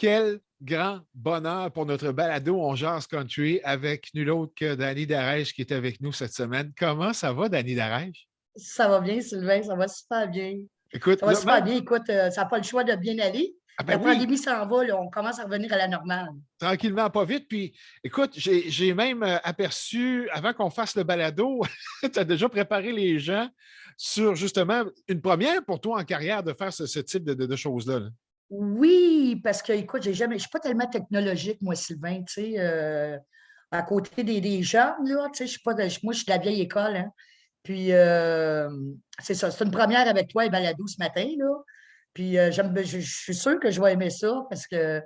Quel grand bonheur pour notre balado On Jase Country avec nul autre que Danny Darèche qui est avec nous cette semaine. Comment ça va, Danny Darèche? Ça va bien, Sylvain, ça va super bien. Écoute, Ça va là, super même. bien. Écoute, ça n'a pas le choix de bien aller. Ah ben La oui, pandémie s'en va, là, on commence à revenir à la normale. tranquillement, pas vite. Puis, écoute, j'ai même aperçu, avant qu'on fasse le balado, tu as déjà préparé les gens sur justement une première pour toi en carrière de faire ce type de choses-là. Là. Oui, parce que, écoute, je suis pas tellement technologique, moi, Sylvain, tu sais, à côté des jeunes, là, tu sais, je suis pas moi, je suis de la vieille école, hein. Puis, c'est ça, c'est une première avec toi et Balado ce matin, là. Puis, je suis sûre que je vais aimer ça parce que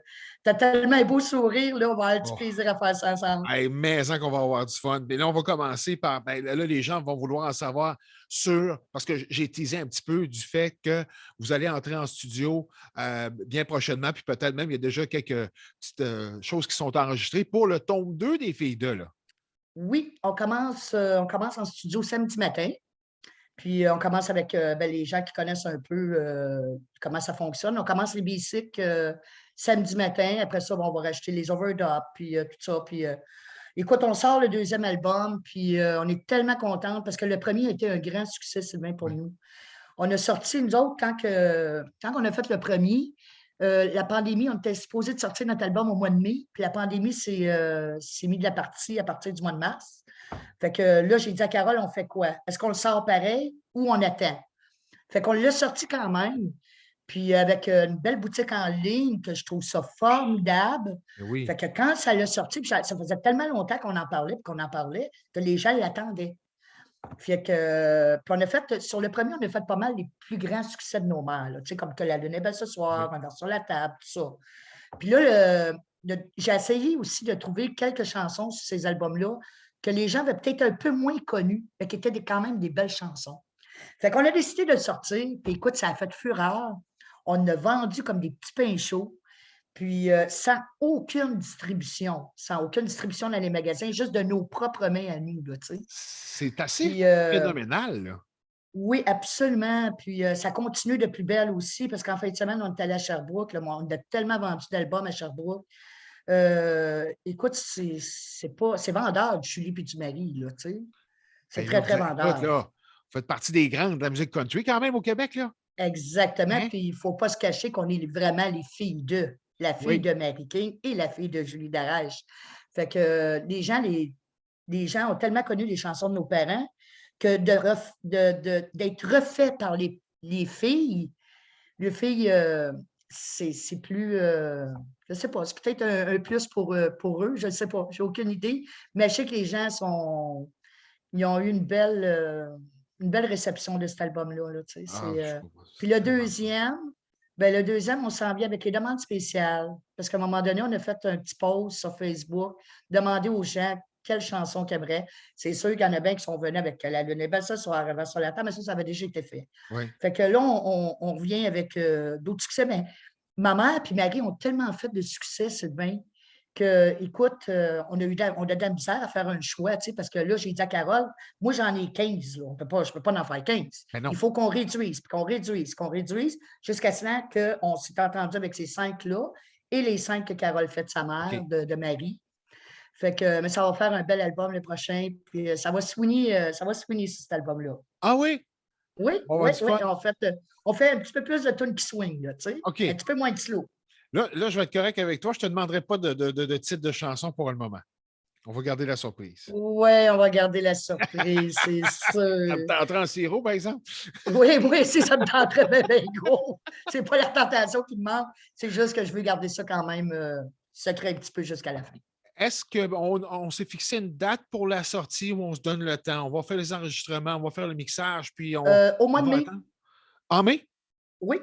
tu as tellement un beau sourire, là, on va avoir du Oh. plaisir à faire ça ensemble. Hey, mais qu'on va avoir du fun. Mais là, on va commencer par. Ben, là, les gens vont vouloir en savoir sur. Parce que j'ai teasé un petit peu du fait que vous allez entrer en studio bien prochainement, puis peut-être même il y a déjà quelques petites choses qui sont enregistrées pour le tome 2 des filles de là. Oui, on commence en studio samedi matin. Puis on commence avec les gens qui connaissent un peu comment ça fonctionne. On commence les basics samedi matin. Après ça, bon, on va rajouter les overdubs, puis tout ça. Puis écoute, on sort le deuxième album, puis on est tellement contents parce que le premier a été un grand succès, Sylvain, pour Oui. nous. On a sorti, nous autres, quand on a fait le premier, la pandémie, on était supposé de sortir notre album au mois de mai, puis la pandémie s'est mis de la partie à partir du mois de mars. Fait que là, j'ai dit à Carole, on fait quoi? Est-ce qu'on le sort pareil ou on attend? Fait qu'on l'a sorti quand même. Puis avec une belle boutique en ligne, que je trouve ça formidable. Mais oui. Fait que quand ça l'a sorti, puis ça faisait tellement longtemps qu'on en parlait, que les gens l'attendaient. Fait que, puis on a fait, sur le premier, on a fait pas mal les plus grands succès de nos mères, là, tu sais, comme que la lune est belle ce soir, Oui. on dort sur la table, tout ça. Puis là, j'ai essayé aussi de trouver quelques chansons sur ces albums-là que les gens avaient peut-être un peu moins connues, mais qui étaient quand même des belles chansons. Fait qu'on a décidé de le sortir, puis écoute, ça a fait fureur. On a vendu comme des petits pains chauds, puis sans aucune distribution dans les magasins, juste de nos propres mains à nous, là, tu sais. C'est assez Puis phénoménal, là. oui, absolument. Puis ça continue de plus belle aussi, parce qu'en fin de semaine, on est allé à Sherbrooke. Là, on a tellement vendu d'albums à Sherbrooke. Écoute, c'est vendeur du Julie puis du Marie, là, tu sais. C'est Ben là, très, très écoute, vendeur. là, vous faites partie des grandes de la musique country quand même au Québec, là. Exactement. Hein? Puis il ne faut pas se cacher qu'on est vraiment les filles de. La fille Oui. de Mary King et la fille de Julie Darèche. Fait que les gens ont tellement connu les chansons de nos parents que d'être refait par les filles, c'est plus, je ne sais pas, c'est peut-être un plus pour eux, je ne sais pas, j'ai aucune idée, mais je sais que les gens ils ont eu une belle réception de cet album-là, là, tu sais, Ah, je comprends. Puis C'est tellement le fun. le deuxième, on s'en vient avec les demandes spéciales, parce qu'à un moment donné, on a fait un petit post sur Facebook, demander aux gens quelle chanson qu'ils aimeraient. C'est sûr qu'il y en a bien qui sont venus avec La Lune est belle ce soir, Rêve sur la table, mais ça avait déjà été fait. Oui. Fait que là, on revient avec d'autres succès. Mais ma mère et Marie ont tellement fait de succès, Sylvain, que, écoute, on a de la misère à faire un choix, tu sais, parce que là, j'ai dit à Carole, moi, j'en ai 15, là. Je ne peux pas en faire 15. Mais Il non. faut qu'on réduise, puis qu'on réduise, jusqu'à ce qu'on s'est entendu avec ces 5-là et les 5 que Carole fait de sa mère, OK. de Marie. Fait que, mais ça va faire un bel album le prochain, puis ça va swinger sur cet album-là. Ah oui? Oui, On va avoir oui, du oui. fun. On fait un petit peu plus de tunes qui swing, là, tu sais. Un OK. petit peu moins de slow. Là, je vais être correct avec toi. Je ne te demanderai pas de titre de chanson pour le moment. On va garder la surprise. Ouais, on va garder la surprise, c'est Ça me sûr. tenterait en sirop, par exemple? Oui, oui, si ça me tenterait bien, bien gros. C'est pas la tentation qui me manque, c'est juste que je veux garder ça quand même secret un petit peu jusqu'à la fin. Est-ce qu'on s'est fixé une date pour la sortie où on se donne le temps? On va faire les enregistrements, on va faire le mixage, puis Au mois on de va mai, attendre? En mai? oui.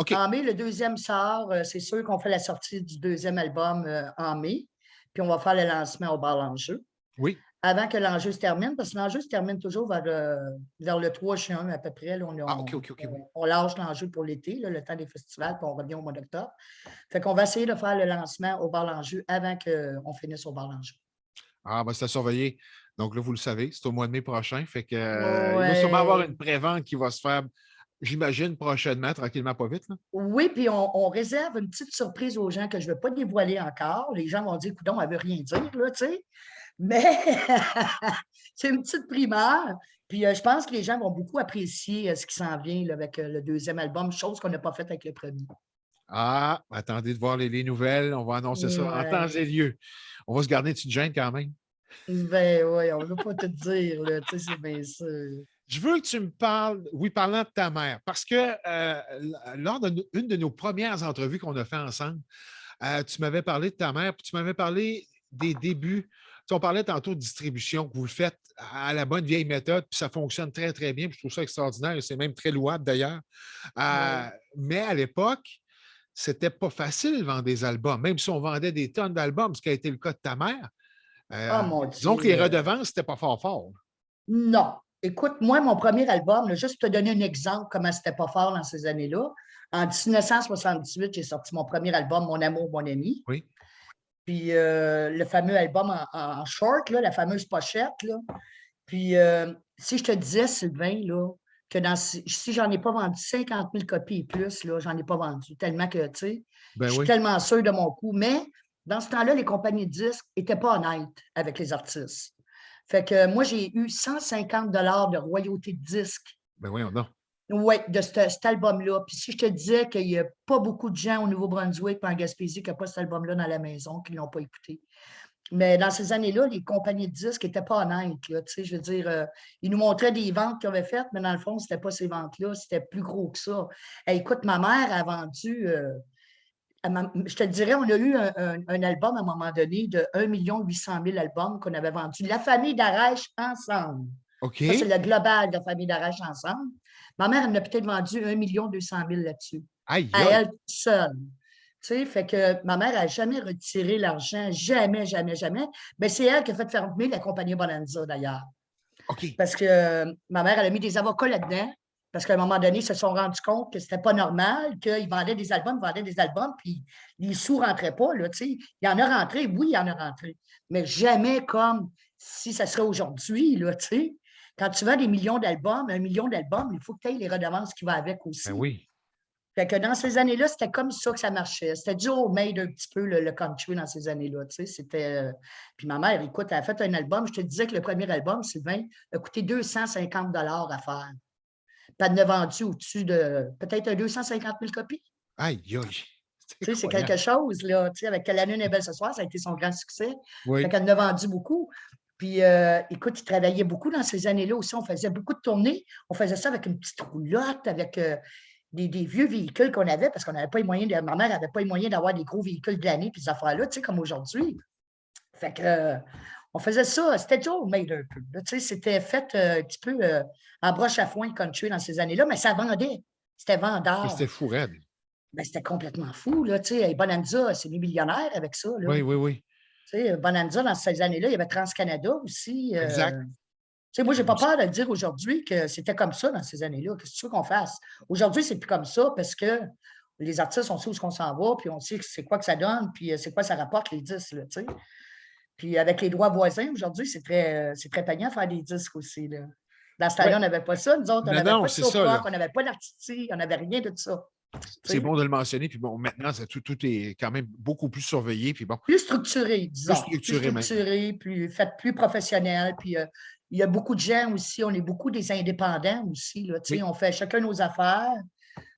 OK. En mai, le deuxième sort. C'est sûr qu'on fait la sortie du deuxième album en mai. Puis on va faire le lancement au bar l'enjeu. Oui. Avant que l'enjeu se termine, parce que l'enjeu se termine toujours vers le 3 juin à peu près. Là, Ah, OK, OK, OK, oui. on lâche l'enjeu pour l'été, là, le temps des festivals, puis on revient au mois d'octobre. Fait qu'on va essayer de faire le lancement au bar l'enjeu avant qu'on finisse au bar l'enjeu. Ah, ben, c'est à surveiller. Donc là, vous le savez, c'est au mois de mai prochain. Fait que, il va sûrement avoir Ouais. une pré-vente qui va se faire j'imagine, prochainement, tranquillement, pas vite. Là. Oui, puis on réserve une petite surprise aux gens que je ne veux pas dévoiler encore. Les gens vont dire, coudonc, elle ne veut rien dire, là, tu sais. Mais c'est une petite primeur. Puis je pense que les gens vont beaucoup apprécier ce qui s'en vient là, avec le deuxième album, chose qu'on n'a pas faite avec le premier. Ah, attendez de voir les nouvelles. On va annoncer ça en temps Ouais. et lieu. On va se garder une petite gêne quand même. Ben oui, on ne veut pas te dire, là, tu sais, c'est bien sûr. Je veux que tu me parles, oui, parlant de ta mère, parce que lors d'une de nos premières entrevues qu'on a fait ensemble, tu m'avais parlé de ta mère, puis tu m'avais parlé des débuts. Tu sais, on parlait tantôt de distribution, que vous le faites à la bonne vieille méthode, puis ça fonctionne très, très bien. Puis je trouve ça extraordinaire et c'est même très louable d'ailleurs. Oui. Mais à l'époque, c'était pas facile de vendre des albums, même si on vendait des tonnes d'albums, ce qui a été le cas de ta mère. Oh mon Disons que Dieu. les redevances, c'était pas fort fort. Non. Écoute, moi, mon premier album, là, juste pour te donner un exemple comment c'était pas fort dans ces années-là, en 1978, j'ai sorti mon premier album, Mon amour, mon ami. Oui. Puis le fameux album en short, là, la fameuse pochette. Là. Puis si je te disais, Sylvain, là, que si j'en ai pas vendu 50 000 copies et plus, là, j'en ai pas vendu. Tellement que, tu sais, Ben je suis oui. tellement sûr de mon coup. Mais dans ce temps-là, les compagnies de disques n'étaient pas honnêtes avec les artistes. Fait que moi, j'ai eu 150 de royauté de disques. Ben oui, non. Oui, de cet album-là. Puis si je te disais qu'il n'y a pas beaucoup de gens au Nouveau-Brunswick et en Gaspésie qui n'ont pas cet album-là dans la maison, qui ne l'ont pas écouté. Mais dans ces années-là, les compagnies de disques n'étaient pas honnêtes. Là, je veux dire, ils nous montraient des ventes qu'ils avaient faites, mais dans le fond, ce n'était pas ces ventes-là, c'était plus gros que ça. Hey, écoute, ma mère a vendu, je te dirais, on a eu un album à un moment donné de 1 800 000 albums qu'on avait vendus. La famille d'Arèche ensemble. Ça, c'est OK. le global de la famille d'Arèche ensemble. Ma mère, elle en a peut-être vendu 1 200 000 là-dessus, Aïe, à aïe. elle seule. Tu sais, fait que ma mère n'a jamais retiré l'argent, jamais, jamais, jamais. Mais c'est elle qui a fait fermer la compagnie Bonanza, d'ailleurs. OK. Parce que ma mère, elle a mis des avocats là-dedans. Parce qu'à un moment donné, ils se sont rendus compte que c'était pas normal, qu'ils vendaient des albums, puis les sous ne rentraient pas. Là, tu sais. Il y en a rentré, oui, il y en a rentré. Mais jamais comme si ça serait aujourd'hui. Là, tu sais. Quand tu vends des millions d'albums, 1 million d'albums, il faut que tu aies les redevances qui vont avec Ben aussi. oui. Fait que dans ces années-là, c'était comme ça que ça marchait. C'était du homemade un petit peu, le country dans ces années-là. Tu sais, c'était. Puis ma mère, écoute, elle a fait un album. Je te disais que le premier album, Sylvain, a coûté 250 à faire. Puis elle en a vendu au-dessus de peut-être 250 000 copies. Aïe, aïe. C'est Tu sais, c'est incroyable. quelque chose, là. Tu sais, avec La Lune est belle ce soir, ça a été son grand succès. Fait Oui. qu'elle en a vendu beaucoup. Puis, écoute, il travaillait beaucoup dans ces années-là aussi. On faisait beaucoup de tournées. On faisait ça avec une petite roulotte, avec des vieux véhicules qu'on avait, parce qu'on n'avait pas les moyens ma mère n'avait pas les moyens d'avoir des gros véhicules de l'année, puis ces affaires-là, tu sais, comme aujourd'hui. Fait que, on faisait ça, c'était Joe made un peu. Tu sais, c'était fait un petit peu en broche à foin country dans ces années-là, mais ça vendait. C'était Mais vendeur. c'était fou, raide. Ben, c'était complètement fou, là. Tu sais, Bonanza, c'est des millionnaires avec ça, là. Oui, oui, oui. Tu sais, Bonanza, dans ces années-là, il y avait TransCanada aussi. Exact. Tu sais, moi, je n'ai pas peur de le dire aujourd'hui que c'était comme ça dans ces années-là. Qu'est-ce que tu veux qu'on fasse? Aujourd'hui, c'est plus comme ça parce que les artistes, on sait où on s'en va, puis on sait c'est quoi que ça donne, puis c'est quoi ça rapporte, les disques, là, tu sais. Puis avec les droits voisins, aujourd'hui, c'est très payant faire des disques aussi, là. Dans ce Oui. temps-là, on n'avait pas ça. Nous autres, on Non, n'avait non, pas de c'est ça, soap là. on n'avait pas d'artistique, on n'avait rien de ça. Tu C'est sais. bon de le mentionner. Puis bon, maintenant, tout est quand même beaucoup plus surveillé. Puis bon, Plus structuré, plus disons. Plus structuré même. structuré, plus professionnel. Puis il y a beaucoup de gens aussi, on est beaucoup des indépendants aussi. Là, Oui. on fait chacun nos affaires.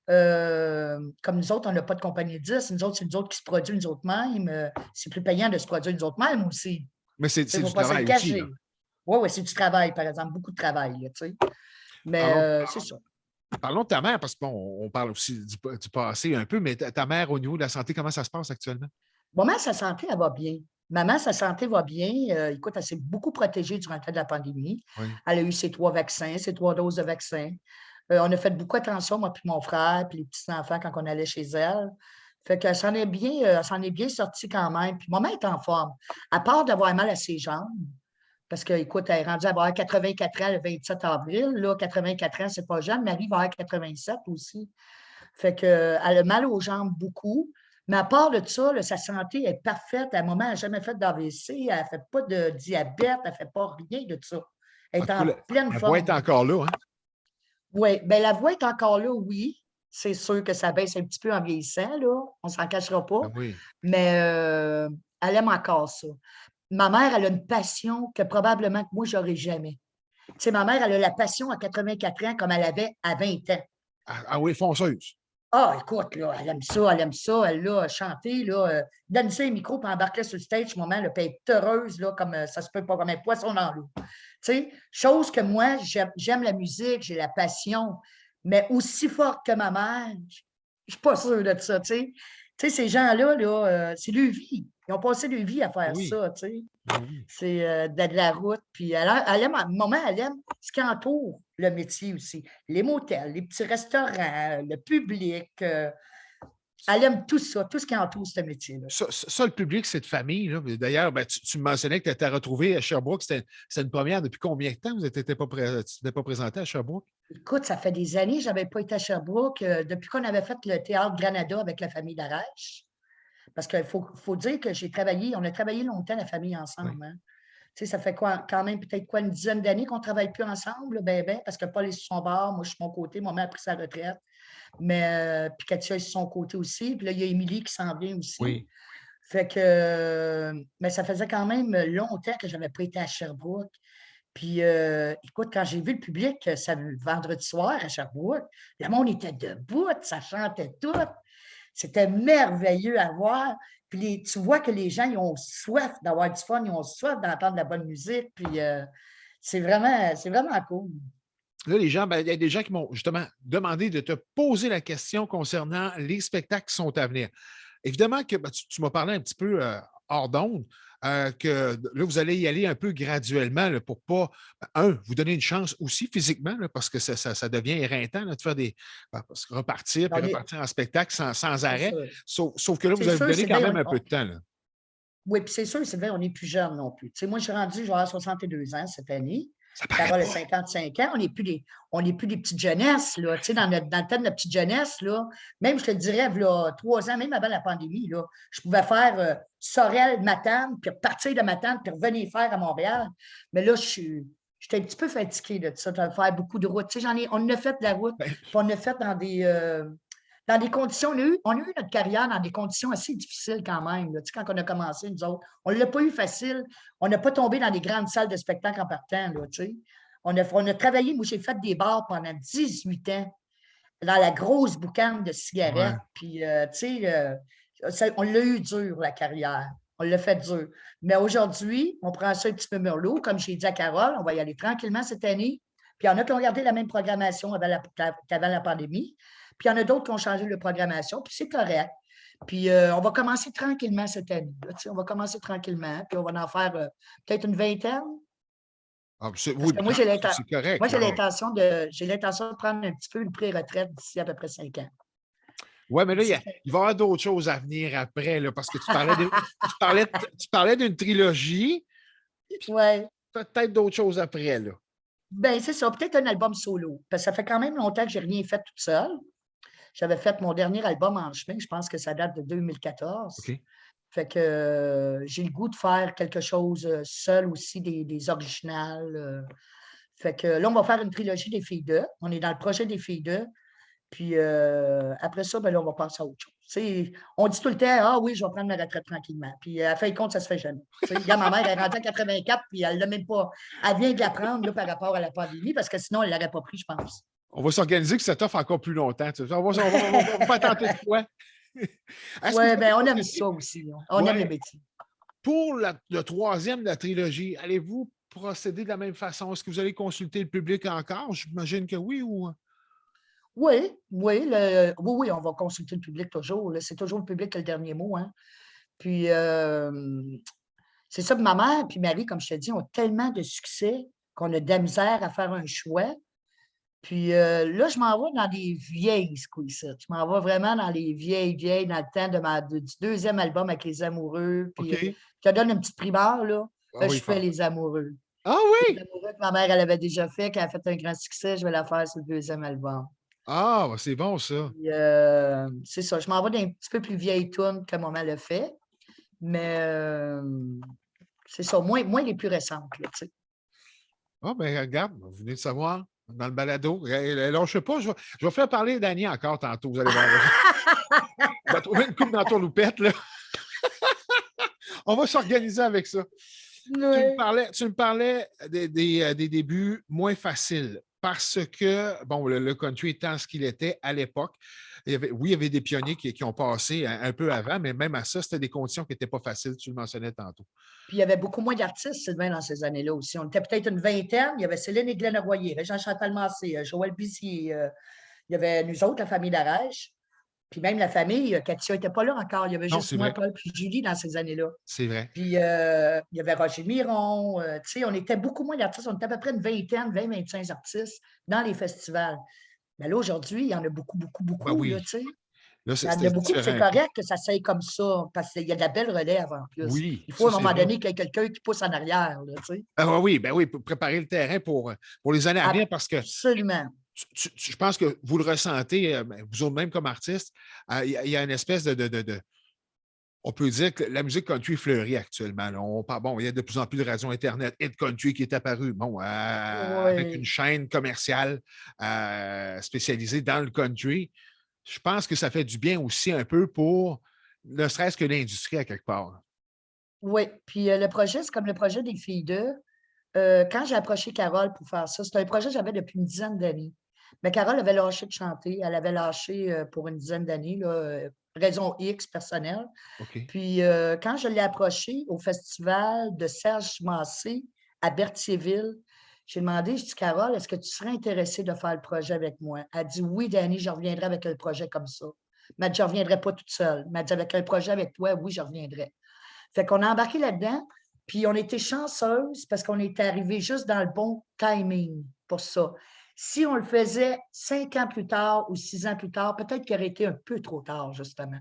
Comme nous autres, on n'a pas de compagnie de disques. Nous autres, c'est nous autres qui se produisent nous autres mêmes. C'est plus payant de se produire nous autres mêmes aussi. Mais c'est Il ne faut du pas se le travail aussi, là. cacher. Oui, oui, c'est du travail, par exemple, beaucoup de travail. Là, mais Parlons, c'est ça. parlons de ta mère, parce qu'on parle aussi du passé un peu, mais ta mère, au niveau de la santé, comment ça se passe actuellement? Maman, sa santé, elle va bien. Maman, sa santé va bien. Écoute, elle s'est beaucoup protégée durant le temps de la pandémie. Oui. Elle a eu ses 3 vaccins, ses 3 doses de vaccins. On a fait beaucoup attention, moi puis mon frère, puis les petits-enfants, quand on allait chez elle. Fait qu'elle s'en est bien sortie quand même. Puis maman est en forme. À part d'avoir mal à ses jambes, parce que, écoute, elle est rendue à avoir 84 ans le 27 avril. Là, 84 ans, c'est pas jeune. Marie va avoir 87 aussi. Fait qu'elle a mal aux jambes beaucoup. Mais à part de ça, là, sa santé est parfaite. À un moment, elle n'a jamais fait d'AVC, elle ne fait pas de diabète, elle ne fait pas rien de ça. Elle En est tout cas, en pleine elle va forme. être encore là, hein? Oui, bien, la voix est encore là, oui. C'est sûr que ça baisse un petit peu en vieillissant, là, on ne s'en cachera pas, Ben oui. mais elle aime encore ça. Ma mère, elle a une passion que probablement que moi, je n'aurai jamais. Tu sais, ma mère, elle a la passion à 84 ans comme elle avait à 20 ans. Ah, ah oui, fonceuse. Ah, écoute, là, elle aime ça, elle l'a chanté, là, donne ça un micro, puis embarque sur le stage, moment, là, puis elle est heureuse, là, comme ça se peut pas, comme un poisson dans l'eau. Tu sais, chose que moi, j'aime la musique, j'ai la passion, mais aussi forte que ma mère, je suis pas sûre de ça, tu sais. Tu sais, ces gens-là, là, c'est leur vie. Ils ont passé leur vie à faire Oui, ça, tu sais. ben oui. C'est de la route. Puis elle aime, maman, elle aime ce qui entoure le métier aussi. Les motels, les petits restaurants, le public. Elle aime tout ça, tout ce qui entoure ce métier-là. Ça, le public, c'est de famille. Là. D'ailleurs, ben, tu me mentionnais que tu étais retrouvé à Sherbrooke. C'était une première. Depuis combien de temps vous n'étiez pas présenté à Sherbrooke? Écoute, ça fait des années que je n'avais pas été à Sherbrooke depuis qu'on avait fait le théâtre Granada avec la famille Darèche. Parce qu'il faut dire que on a travaillé longtemps, la famille, Oui. ensemble. Hein. Tu sais, ça fait quoi, quand même peut-être quoi, une dizaine d'années qu'on ne travaille plus ensemble, ben, parce que Paul est sur son bord, moi je suis de mon côté, mon mère a pris sa retraite. Mais puis Katia est sur son côté aussi. Puis là, il y a Émilie qui s'en vient aussi. Oui. Fait que mais ça faisait quand même longtemps que je n'avais pas été à Sherbrooke. Puis écoute, quand j'ai vu le public le vendredi soir à Sherbrooke, le monde était debout, ça chantait tout. C'était merveilleux à voir. Puis tu vois que les gens, ils ont soif d'avoir du fun, ils ont soif d'entendre de la bonne musique. Puis c'est vraiment cool. Là, les gens, ben, il y a des gens qui m'ont justement demandé de te poser la question concernant les spectacles qui sont à venir. Évidemment que ben, tu m'as parlé un petit peu hors d'onde, que là, vous allez y aller un peu graduellement là, pour pas, vous donner une chance aussi physiquement, là, parce que ça devient éreintant là, de faire parce que repartir puis On est- repartir en spectacle sans C'est arrêt. sûr. Sauf que là, C'est vous allez vous sûr, donner quand Sylvain, même un peu de temps. Là. oui, puis c'est sûr, Sylvain, on n'est plus jeune non plus. Tu sais, moi, je suis rendu, je vais avoir 62 ans cette année. Ça paraît Carole a pas. 55 ans. On n'est plus des petites jeunesses, là. Tu sais, dans le temps de la petite jeunesse, là, même, je te dirais, là, 3 ans, même avant la pandémie, là, je pouvais faire Sorel, Matane, puis repartir de Matane, puis revenir faire à Montréal. Mais là, j'étais un petit peu fatiguée de ça, de faire beaucoup de routes. Tu sais, on a fait de la route, Ben, puis on a fait dans des conditions, on a eu notre carrière dans des conditions assez difficiles quand même. Là. Tu sais, quand on a commencé, nous autres, on ne l'a pas eu facile. On n'a pas tombé dans des grandes salles de spectacle en partant. Là, tu sais. On a travaillé, moi j'ai fait des bars pendant 18 ans dans la grosse boucane de ouais. cigarettes. Puis, tu sais, on l'a eu dur, la carrière. On l'a fait dur. Mais aujourd'hui, on prend ça un petit peu mollo. Comme j'ai dit à Carole, on va y aller tranquillement cette année. Puis il y en a qui ont gardé la même programmation qu'avant la pandémie. Puis il y en a d'autres qui ont changé de programmation. Puis c'est correct. Puis on va commencer tranquillement cette année. Là, on va commencer tranquillement. Puis on va en faire peut-être une vingtaine. Ah, Parce oui, que c'est correct. Là. j'ai l'intention de prendre un petit peu une pré-retraite d'ici à peu près 5 ans. Oui, mais là, D'ici il va y avoir d'autres choses à venir après, là, parce que tu parlais d'une trilogie, ouais. peut-être d'autres choses après, là. Ben, c'est ça, peut-être un album solo. Parce que ça fait quand même longtemps que je n'ai rien fait toute seule. J'avais fait mon dernier album en chemin, je pense que ça date de 2014. OK. Fait que j'ai le goût de faire quelque chose seul aussi, des originales. Fait que là, on va faire une trilogie des filles d'eux. On est dans le projet des filles d'eux. Puis après ça, ben là, on va passer à autre chose. On dit tout le temps, ah oui, je vais prendre ma retraite tranquillement. Puis à fin de compte, ça ne se fait jamais. Regarde, ma mère est rendue à 84, puis elle l'a même pas. Elle vient de la prendre là, par rapport à la pandémie, parce que sinon, elle ne l'aurait pas pris, je pense. On va s'organiser que ça t'offre encore plus longtemps. Tu sais. On va tenter de quoi? Est-ce que vous Oui, allez ben on aime procéder? ça aussi. On aime le Ouais. métier. Pour le troisième de la trilogie, allez-vous procéder de la même façon? Est-ce que vous allez consulter le public encore? J'imagine que oui ou. Oui, oui, oui, on va consulter le public toujours. C'est toujours le public qui a le dernier mot. Hein. Puis c'est ça, ma mère puis Marie, comme je te dis, ont tellement de succès qu'on a de la misère à faire un choix. Puis là, je m'en vais dans des vieilles squeezes. Je m'en vais vraiment dans les vieilles, dans le temps du deuxième album avec Les Amoureux. Puis OK. je te donne une petite primeur, là. Ah Là, oui, je fais fort. Les Amoureux. Ah Les oui! Amoureux que ma mère, elle avait déjà fait, qu'elle a fait un grand succès, je vais la faire sur le deuxième album. Ah, bah, c'est bon, ça. Puis, c'est ça, je m'en vais d'un petit peu plus vieille tune que maman l'a fait. Mais c'est ça, moins les plus récentes, là, tu sais. Ah, ben regarde, vous venez de savoir dans le balado. Alors, je sais pas, je vais faire parler Dany encore tantôt, vous allez voir. On va trouver une coupe dans la tourloupette, là. On va s'organiser avec ça. Oui. Tu me parlais des débuts moins faciles parce que, bon, le country étant ce qu'il était à l'époque, oui, il y avait des pionniers qui ont passé un peu avant, mais même à ça, c'était des conditions qui n'étaient pas faciles, tu le mentionnais tantôt. Puis il y avait beaucoup moins d'artistes, Sylvain, dans ces années-là aussi. On était peut-être une vingtaine. Il y avait Céline et Glenn Royer, Régent-Chantal Massé, Joël Bissier. Il y avait nous autres, la famille Darèche. Puis même la famille, Katia n'était pas là encore. Il y avait Non, juste c'est moi, vrai. Paul, puis Julie dans ces années-là. C'est vrai. Puis il y avait Roger Miron. Tu sais, on était beaucoup moins d'artistes. On était à peu près une vingtaine, 20, 25 artistes dans les festivals. Mais là, aujourd'hui, il y en a beaucoup, beaucoup, Ben beaucoup, là, oui. tu sais. Là, Il y en a c'était beaucoup, puis différent c'est un peu. correct que ça s'aille comme ça, parce qu'il y a de la belle relève en plus. Oui, Il faut ça, à un c'est moment vrai. donné qu'il y ait quelqu'un qui pousse en arrière, là, tu sais. Ah oui, ben oui, pour préparer le terrain pour les années à venir, parce que Absolument. je pense que vous le ressentez, vous autres même comme artiste, il y a une espèce on peut dire que la musique country fleurit actuellement. Là. Bon, il y a de plus en plus de radios Internet et de country qui est apparu. Bon, avec une Oui. chaîne commerciale spécialisée dans le country, je pense que ça fait du bien aussi un peu pour ne serait-ce que l'industrie à quelque part. Oui. Puis le projet, c'est comme le projet des filles d'eux. Quand j'ai approché Carole pour faire ça, c'était un projet que j'avais depuis une dizaine d'années. Mais Carole avait lâché de chanter. Elle avait lâché pour une dizaine d'années, là, raison X personnelle. OK. Puis quand je l'ai approchée au festival de Serge Massé à Berthierville, j'ai demandé, je dis, Carole, est-ce que tu serais intéressée de faire le projet avec moi? Elle dit, oui, Dani, je reviendrai avec un projet comme ça. Elle m'a dit, je ne reviendrai pas toute seule. Elle m'a dit, avec un projet avec toi, oui, je reviendrai. Fait qu'on a embarqué là-dedans, puis on était chanceuse parce qu'on était arrivé juste dans le bon timing pour ça. Si on le faisait 5 ans plus tard ou 6 ans plus tard, peut-être qu'il aurait été un peu trop tard, justement.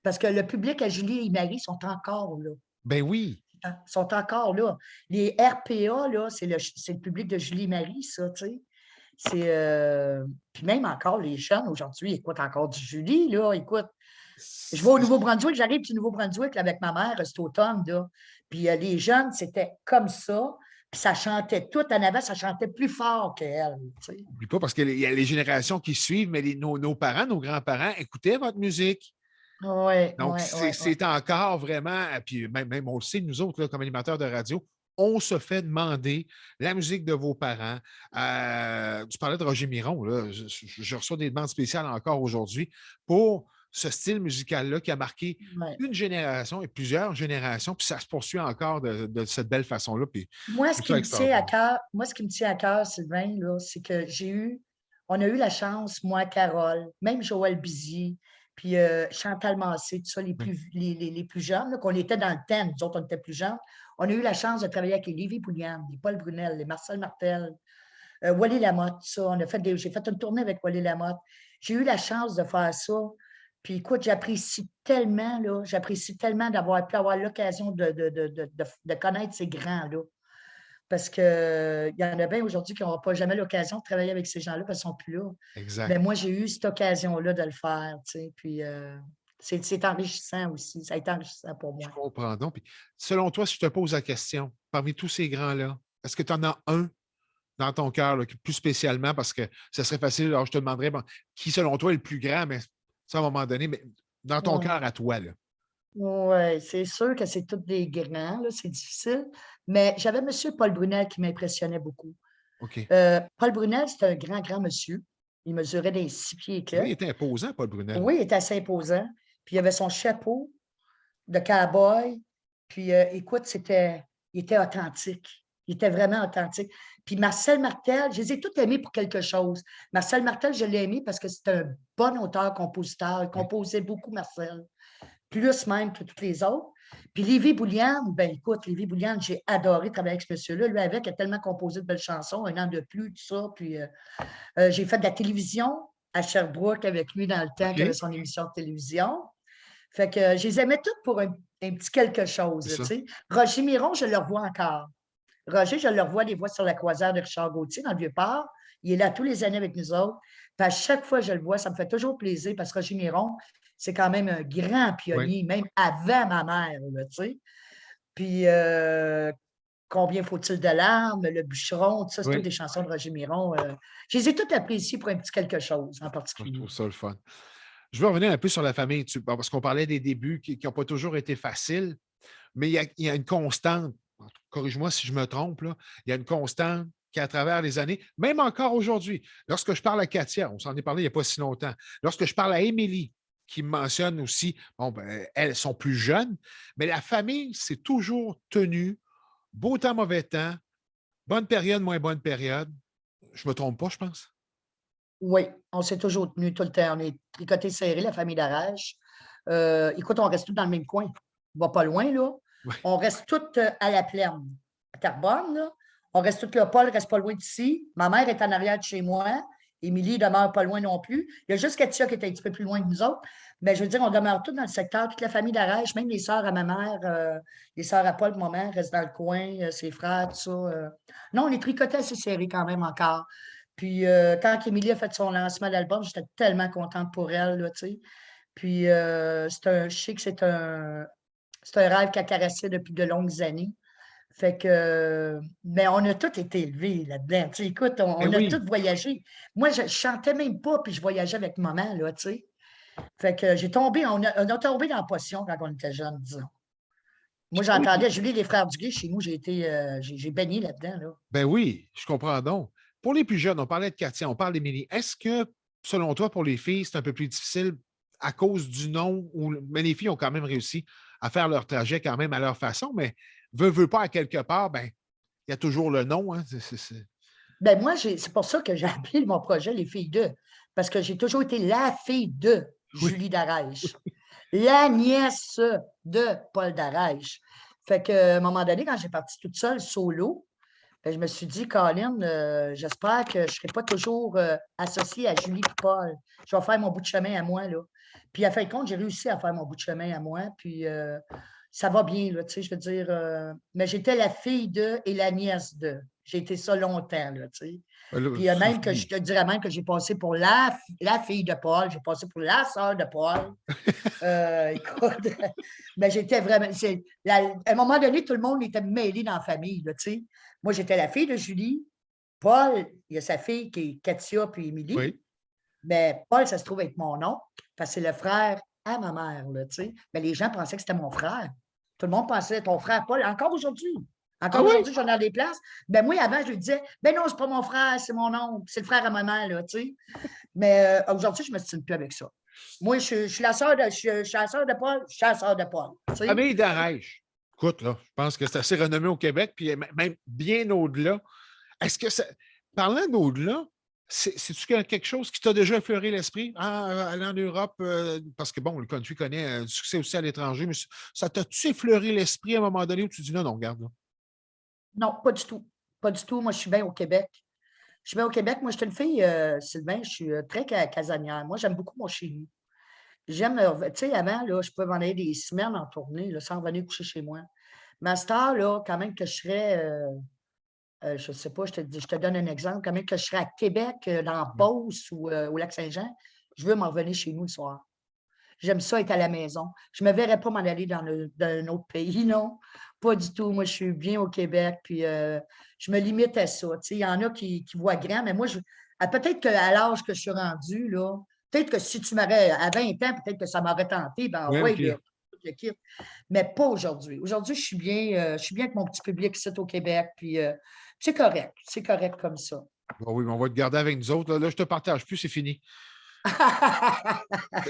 Parce que le public à Julie et Marie sont encore là. Ben oui. Ils sont encore là. Les RPA, là, c'est le public de Julie et Marie, ça, tu sais. Puis même encore, les jeunes aujourd'hui écoutent encore du Julie, là. Écoute, je vais au Nouveau-Brunswick, j'arrive du Nouveau-Brunswick avec ma mère cet automne, là. Puis les jeunes, c'était comme ça. Puis ça chantait tout en avant, ça chantait plus fort qu'elle. Tu sais. Oublie pas, parce qu'il y a les générations qui suivent, mais nos parents, nos grands-parents écoutaient votre musique. Oui, Donc, oui, oui, oui. c'est encore vraiment, puis même on le sait, nous autres, là, comme animateurs de radio, on se fait demander la musique de vos parents. Tu parlais de Roger Miron, là, je reçois des demandes spéciales encore aujourd'hui pour ce style musical-là qui a marqué Ouais. une génération et plusieurs générations, puis ça se poursuit encore de cette belle façon-là. Puis Moi, je ce trouve qui ça me tient à extraordinaire. cœur, Sylvain, là, c'est que on a eu la chance, moi, Carole, même Joël Bizier, puis Chantal Massé, tout ça, Oui. les plus jeunes, là, qu'on était dans le thème, nous autres, on était plus jeunes. On a eu la chance de travailler avec les Lévi Boulian, les Paul Brunel, les Marcel Martel, Wally Lamotte, tout ça. J'ai fait une tournée avec Wally Lamotte. J'ai eu la chance de faire ça. Puis écoute, j'apprécie tellement d'avoir pu avoir l'occasion de connaître ces grands-là. Parce qu'il y en a bien aujourd'hui qui n'auront pas jamais l'occasion de travailler avec ces gens-là parce qu'ils ne sont plus là. Exact. Mais moi, j'ai eu cette occasion-là de le faire. Tu sais, puis c'est enrichissant aussi. Ça a été enrichissant pour Je moi. comprends donc. Puis, selon toi, si je te pose la question, parmi tous ces grands-là, est-ce que tu en as un dans ton cœur, là, plus spécialement, parce que ce serait facile, alors je te demanderais bon, qui, selon toi, est le plus grand, mais ça, à un moment donné, mais dans ton cœur à toi, là. Oui, c'est sûr que c'est tous des grands, là, c'est difficile. Mais j'avais M. Paul Brunel qui m'impressionnait beaucoup. OK. Paul Brunel, c'était un grand, grand monsieur. Il mesurait des 6 pieds et C'est vrai, il quelques. était imposant, Paul Brunel. Oui, il était assez imposant. Puis il avait son chapeau de cow-boy. Puis écoute, il était authentique. Il était vraiment authentique. Puis Marcel Martel, je les ai tous aimés pour quelque chose. Marcel Martel, je l'ai aimé parce que c'est un bon auteur-compositeur. Il Oui. composait beaucoup, Marcel. Plus même que tous les autres. Puis Lévi Boulian, ben écoute, Lévi Boulian, j'ai adoré travailler avec ce monsieur-là. Lui, avec, il a tellement composé de belles chansons, un an de plus, tout ça. Puis j'ai fait de la télévision à Sherbrooke avec lui dans le temps qu'il avait OK. son émission de télévision. Fait que je les aimais toutes pour un petit quelque chose, C'est tu ça. sais. Roger Miron, je le revois encore. Roger, je le revois des fois sur la croisière de Richard Gauthier dans le Vieux-Port. Il est là tous les années avec nous autres. Puis à chaque fois que je le vois, ça me fait toujours plaisir parce que Roger Miron, c'est quand même un grand Oui. pionnier, même avant ma mère, là, tu sais. Puis Combien faut-il de larmes, Le bûcheron, tout ça, c'est toutes Oui, des chansons de Roger Miron. Je les ai toutes appréciées pour un petit quelque chose en je particulier. trouve ça le fun. Je veux revenir un peu sur la famille, parce qu'on parlait des débuts qui n'ont pas toujours été faciles, mais il y a une constante. Corrige-moi si je me trompe, là. Il y a une constante qui, à travers les années, même encore aujourd'hui, lorsque je parle à Katia, on s'en est parlé il n'y a pas si longtemps, lorsque je parle à Émilie, qui me mentionne aussi, bon, ben, elles sont plus jeunes, mais la famille s'est toujours tenue, beau temps, mauvais temps, bonne période, moins bonne période. Je ne me trompe pas, je pense. Oui, on s'est toujours tenu tout le temps. On est tricotés serrés, la famille d'Arrache. Écoute, on reste tous dans le même coin. On va pas loin, là. Oui, On reste tous à la plaine, à Carbone, là. On reste tous là. Paul reste pas loin d'ici. Ma mère est en arrière de chez moi. Émilie demeure pas loin non plus. Il y a juste Katia qui est un petit peu plus loin que nous autres. Mais je veux dire, on demeure tous dans le secteur, toute la famille d'Arrache, même les sœurs à ma mère, les sœurs à Paul, ma mère, restent dans le coin, ses frères, tout ça. Non, on est tricotés assez serrés quand même encore. Puis quand Émilie a fait son lancement d'album, j'étais tellement contente pour elle, là, tu sais. Puis je sais que c'est un rêve qu'elle caressait depuis de longues années. Fait que, mais on a tous été élevés là-dedans. Tu sais, écoute, eh on a tous oui. voyagé. Moi, je chantais même pas, puis je voyageais avec maman, là, tu sais. Fait que j'ai tombé, on a tombé dans la potion quand on était jeunes, disons. Moi, Oui, j'entendais Julie les Frères Duguay chez nous, j'ai baigné là-dedans, là. ben oui, je comprends donc. Pour les plus jeunes, on parlait de Katia, on parle d'Émilie. Est-ce que, selon toi, pour les filles, c'est un peu plus difficile à cause du nom, mais les filles ont quand même réussi à faire leur trajet quand même à leur façon, mais veut pas à quelque part, ben, il y a toujours le nom. Hein, Ben moi, c'est pour ça que j'ai appelé mon projet Les filles d'eux, parce que j'ai toujours été la fille de Oui, Julie Darèche, la nièce de Paul Darèche. Fait qu'à un moment donné, quand j'ai parti toute seule, solo, ben, je me suis dit, Colin, j'espère que je ne serai pas toujours associée à Julie et Paul. Je vais faire mon bout de chemin à moi, là. Puis, à fin de compte, j'ai réussi à faire mon bout de chemin à moi. Puis, ça va bien, là, tu sais, je veux dire. Mais j'étais la fille de et la nièce de. J'ai été ça longtemps, là, tu sais. ben là, Puis, même que je te dirais même que j'ai passé pour la fille de Paul, j'ai passé pour la sœur de Paul. Écoute, mais j'étais vraiment. À un moment donné, tout le monde était mêlé dans la famille, là, tu sais. Moi, j'étais la fille de Julie. Paul, il y a sa fille qui est Katia puis Émilie. oui. Mais Paul, ça se trouve être mon nom, parce que c'est le frère à ma mère, là, tu sais. Mais les gens pensaient que c'était mon frère. Tout le monde pensait ton frère Paul, encore aujourd'hui. Ah Encore oui? aujourd'hui, j'en ai des places. Ben moi, avant, je lui disais, ben non, c'est pas mon frère, c'est mon oncle, c'est le frère à ma mère, là, tu sais. Mais aujourd'hui, je ne me stime plus avec ça. Moi, je suis la sœur de, je suis la sœur de Paul, je suis la sœur de Paul. Tu sais? Famille d'Arèche. Écoute, là, je pense que c'est assez renommé au Québec, puis même bien au-delà. Est-ce que ça. Parlant d'au-delà, c'est-tu quelque chose qui t'a déjà effleuré l'esprit? Ah, aller en Europe, parce que bon, le country connaît du succès aussi à l'étranger, mais ça t'a-tu effleuré l'esprit à un moment donné où tu dis non, non, regarde là. Non, pas du tout. Pas du tout. Moi, je suis bien au Québec. Je suis bien au Québec. Moi, je suis une fille, Sylvain, je suis très casanière. Moi, j'aime beaucoup mon chez nous. J'aime, tu sais, avant, là, je pouvais m'en aller des semaines en tournée, là, sans venir coucher chez moi. Mais à cette heure, là, quand même que je serais, je ne sais pas, je te donne un exemple, quand même que je serais à Québec, dans Oui. Beauce ou au Lac-Saint-Jean, je veux m'en revenir chez nous le soir. J'aime ça être à la maison. Je ne me verrais pas m'en aller dans un autre pays, non. Pas du tout. Moi, je suis bien au Québec, puis je me limite à ça. Tu sais, il y en a qui voient grand, mais moi, peut-être qu'à l'âge que je suis rendue, là, peut-être que si tu m'aurais à 20 ans, peut-être que ça m'aurait tenté, ben Oui, ouais, OK. là, je quitte. Mais pas aujourd'hui. Aujourd'hui, je suis bien avec mon petit public ici au Québec, puis c'est correct comme ça. Bon, oui, mais on va te garder avec nous autres. Là, je ne te partage plus, c'est fini.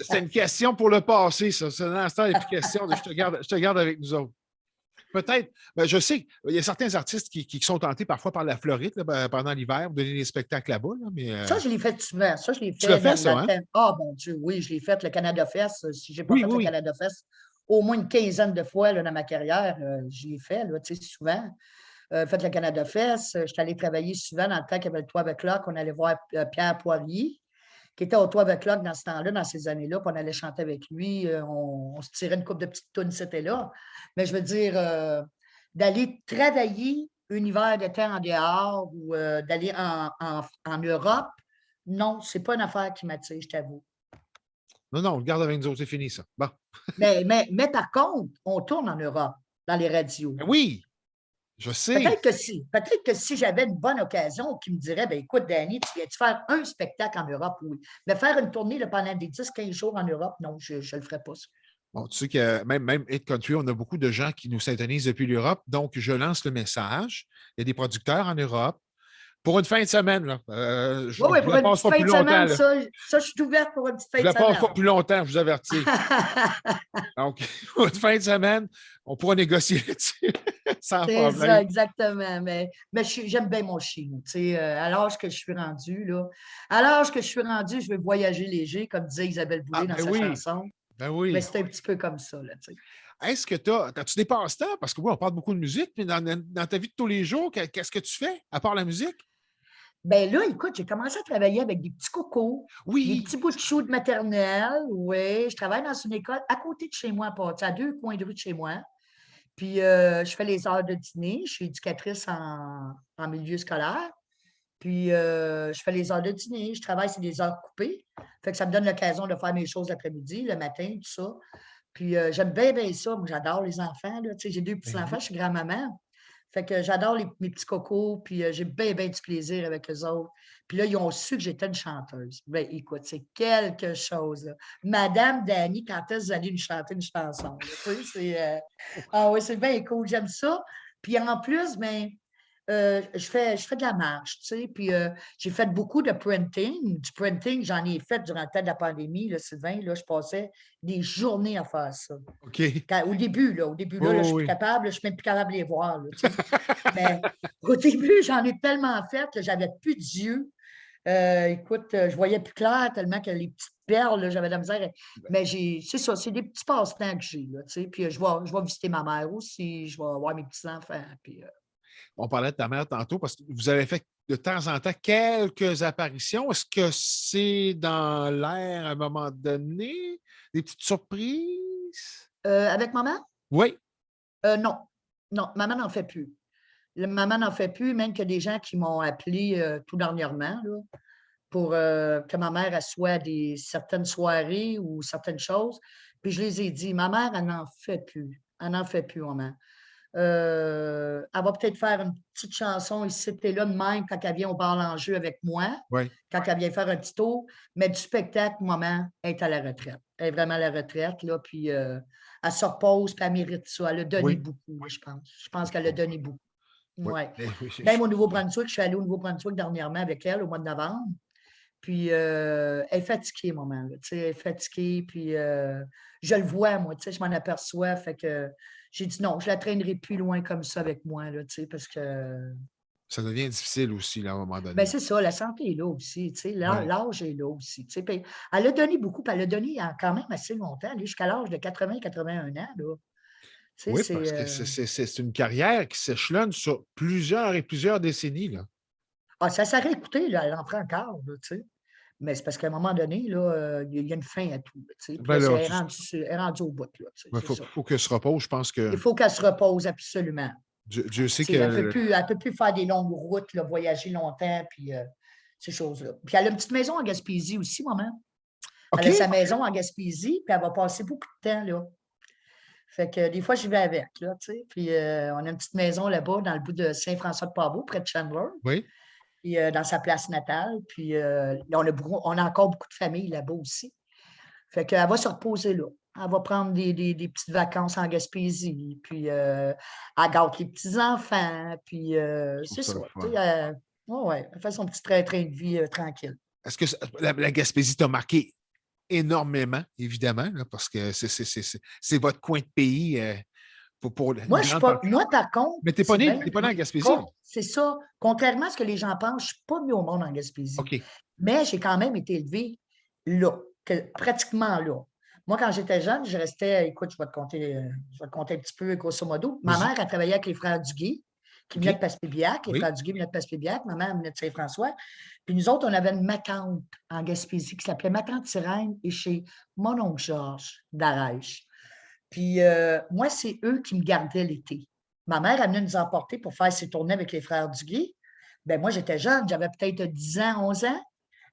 C'est une question pour le passé, ça. C'est l'instant, il n'y a plus question. Je te garde avec nous autres. Peut-être, ben, je sais qu'il y a certains artistes qui sont tentés parfois par la Floride là, pendant l'hiver, donner des spectacles là-bas, là, mais Ça, je l'ai fait souvent. Ça, je l'ai tu l'as fait fait, ça, hein? Ah, mon Dieu, oui, je l'ai fait, le Canada Fest. Si je n'ai pas Oui, fait oui, le oui. Canada Fest au moins une quinzaine de fois là, dans ma carrière, je l'ai fait, là, tu sais, souvent. Fait le Canada Fest. Je suis allé travailler souvent dans le temps qu'il y avait le 12 O'Clock. On allait voir Pierre Poirier, qui était au 12 O'Clock dans ce temps-là, dans ces années-là, puis on allait chanter avec lui. On se tirait une couple de petites tunes, c'était là. Mais je veux dire, d'aller travailler un hiver de temps en dehors ou d'aller en Europe, non, c'est pas une affaire qui m'attire, je t'avoue. Non, non, on le garde avec nous autres, c'est fini, ça. Bon. Mais par contre, on tourne en Europe, dans les radios. Ben oui, Je sais. Peut-être que si j'avais une bonne occasion, qui me dirait, ben écoute, Danny, tu viens-tu faire un spectacle en Europe? Oui. Mais faire une tournée là, pendant des 10-15 jours en Europe, non, je ne le ferais pas. Ça. Bon, tu sais que même Hit Country, on a beaucoup de gens qui nous syntonisent depuis l'Europe. Donc, je lance le message. Il y a des producteurs en Europe. Pour une fin de semaine, là. Je Oui, oui, ne vous pour la une passe petite pas fin plus de longtemps, semaine, là. ça, je suis ouverte pour une petite Je fin ne de la passe semaine. pas plus longtemps, je vous avertis. Donc, pour une fin de semaine, on pourra négocier là-dessus sans C'est ça, problème. exactement. Mais j'aime bien mon chien. Tu sais, à l'âge que je suis rendue, là, à l'âge que je suis rendue, je veux voyager léger, comme disait Isabelle Ah, Boulay dans ben sa oui, chanson. ben Mais oui. c'est un petit peu comme ça, là, tu sais. Est-ce que as-tu des passe-temps? Parce que oui, on parle beaucoup de musique, mais dans ta vie de tous les jours, qu'est-ce que tu fais à part la musique? Ben là, écoute, j'ai commencé à travailler avec des petits cocos, des Oui. petits bouts de chou de maternelle. Oui, je travaille dans une école à côté de chez moi, pas, à 2 coins de rue de chez moi. Puis, je fais les heures de dîner. Je suis éducatrice en milieu scolaire. Puis, je fais les heures de dîner. Je travaille, c'est des heures coupées. Fait que ça me donne l'occasion de faire mes choses l'après-midi, le matin, tout ça. Puis, j'aime bien, bien ça. Moi, j'adore les enfants, là. Tu sais, j'ai 2 Ben petits-enfants, oui. je suis grand-maman. Fait que j'adore mes petits cocos, puis j'ai bien, bien du plaisir avec eux autres. Puis là, ils ont su que j'étais une chanteuse. Ben, écoute, c'est quelque chose, là. Madame Dany, quand est-ce que vous allez nous chanter une chanson? Là? Tu sais, ah oui, c'est bien cool, j'aime ça. Puis en plus, ben, je fais de la marche, tu sais, puis j'ai fait beaucoup de printing. Du printing, j'en ai fait durant le temps de la pandémie, là, Sylvain, là, je passais des journées à faire ça. OK. Au début, là, je Oh, suis plus oui. capable, je suis même plus capable de les voir, là, tu sais. Mais au début, j'en ai tellement fait que j'avais plus d'yeux. Écoute, je voyais plus clair tellement que les petites perles, là, j'avais de la misère. Mais c'est ça, c'est des petits passe-temps que j'ai, là, tu sais. Puis je vais visiter ma mère aussi, je vais voir mes petits-enfants. Puis, On parlait de ta mère tantôt parce que vous avez fait de temps en temps quelques apparitions. Est-ce que c'est dans l'air à un moment donné? Des petites surprises? avec maman? Oui. Non, non, maman n'en fait plus. Maman n'en fait plus, même qu'il y a des gens qui m'ont appelé tout dernièrement là, pour que ma mère elle soit à certaines soirées ou certaines choses. Puis je les ai dit, ma mère, elle n'en fait plus. Elle n'en fait plus, maman. Elle va peut-être faire une petite chanson ici et là de même quand elle vient au bar l'enjeu avec moi, Oui. quand elle vient faire un petit tour. Mais du spectacle, maman est à la retraite. Elle est vraiment à la retraite, là, puis elle se repose, puis elle mérite ça. Elle a donné Oui. beaucoup, moi, je pense. Je pense qu'elle a donné beaucoup. Oui. Ouais. Eh oui. Même au Nouveau-Brunswick, je suis allée au Nouveau-Brunswick dernièrement avec elle au mois de novembre. Puis elle est fatiguée, maman. Là, tu sais, elle est fatiguée, puis je le vois, moi, tu sais, je m'en aperçois. Fait que j'ai dit non, je la traînerai plus loin comme ça avec moi, là, tu sais, parce que Ça devient difficile aussi, là, à un moment ben donné. c'est ça, la santé est là aussi, tu sais, Oui. l'âge est là aussi. Tu sais, puis elle a donné beaucoup, puis elle a donné quand même assez longtemps, elle est jusqu'à l'âge de 80-81 ans, là. Tu sais, Oui, parce que c'est une carrière qui s'échelonne sur plusieurs et plusieurs décennies, là. ah, ça s'est réécouté, là, elle en prend encore, là, tu sais. Mais c'est parce qu'à un moment donné, là, il y a une fin à tout. Là, tu sais. Puis Ben là, là, elle est rendue au bout, là, tu sais, il c'est ça. faut qu'elle se repose. Je pense que Il faut qu'elle se repose absolument. Dieu sait Tu sais, que. elle peut plus faire des longues routes, là, voyager longtemps, puis ces choses-là. Puis elle a une petite maison en Gaspésie aussi, maman. Elle a OK. sa maison en Gaspésie, puis elle va passer beaucoup de temps là. Fait que des fois, j'y vais avec, là, tu sais. Puis on a une petite maison là-bas, dans le bout de Saint-François-de-Paveau, près de Chandler, Oui. puis dans sa place natale. Puis on a encore beaucoup de familles là-bas aussi. Fait qu'elle va se reposer là. Elle va prendre des petites vacances en Gaspésie, puis elle gâte les petits-enfants, puis Je trouve c'est ça ça. le Tu sais, fun. ouais, elle fait son petit train de vie tranquille. Est-ce que la Gaspésie t'a marqué énormément, évidemment, là, parce que c'est votre coin de pays pour une Moi, je suis grande pas. partie. Moi, par contre, Mais Sylvain, t'es pas né en Gaspésie, là. c'est ça. Contrairement à ce que les gens pensent, je ne suis pas venue au monde en Gaspésie. OK. Mais j'ai quand même été élevée là, pratiquement là. Moi, quand j'étais jeune, je restais, écoute, je vais te compter un petit peu, grosso modo. Ma Vas-y. mère, elle travaillait avec les frères Duguay, qui venaient de OK. Passepébiac. Les Oui. frères Duguay venaient de Passepébiac. Ma mère venait de Saint-François. Puis nous autres, on avait une matante en Gaspésie qui s'appelait Matante Sirène et chez mon oncle Georges d'Arèche. Puis moi, c'est eux qui me gardaient l'été. Ma mère, elle venait nous emporter pour faire ses tournées avec les frères Duguay. Ben moi, j'étais jeune, j'avais peut-être 10 ans, 11 ans.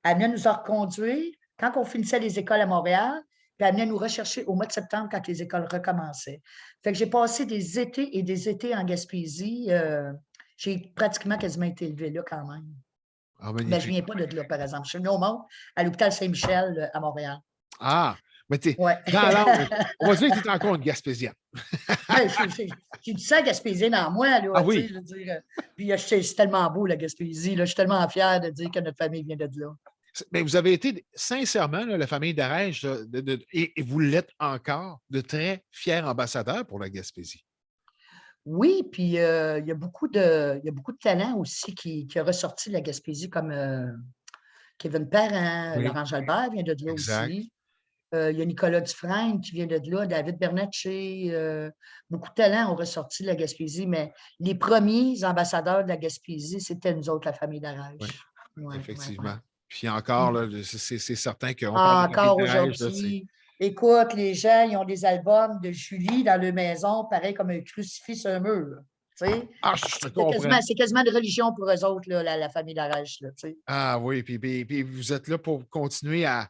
Elle venait nous en reconduire quand on finissait les écoles à Montréal. puis elle venait nous rechercher au mois de septembre quand les écoles recommençaient. Fait que j'ai passé des étés et des étés en Gaspésie. J'ai pratiquement quasiment été élevée là quand même. Ah, Mais je ne magnifique. viens pas de là, par exemple. Je suis venue au monde à l'hôpital Saint-Michel à Montréal. Ah, mais tu Ouais. dans l'âme, on va dire que tu es encore une Gaspésienne. Ben, j'ai du sang gaspésien dans moi, Ah là, tu sais, oui. je veux dire. Puis c'est tellement beau, la Gaspésie, là. Je suis tellement fière de dire que notre famille vient de là. Mais vous avez été, sincèrement, là, la famille d'Arèche, et vous l'êtes encore, de très fiers ambassadeurs pour la Gaspésie. Oui, puis il y a beaucoup de talents aussi qui a ressorti de la Gaspésie, comme Kevin Parent, Oui, Laurent Jalbert vient de là exact. aussi. Il y a Nicolas Dufresne qui vient de là, David Bernatchez. Beaucoup de talents ont ressorti de la Gaspésie, mais les premiers ambassadeurs de la Gaspésie, c'était nous autres, la famille Oui, d'Arèche. Oui, oui, oui. effectivement. Puis encore, là, c'est certain qu'on parle de la famille Encore d'Arèche, là, c'est. aujourd'hui. Écoute, les gens, ils ont des albums de Julie dans leur maison, pareil comme un crucifix sur un mur. Tu sais? Ah, je te comprends. C'est quasiment de religion pour eux autres, là, la famille Larèche. Là, tu sais. Ah oui, puis vous êtes là pour continuer à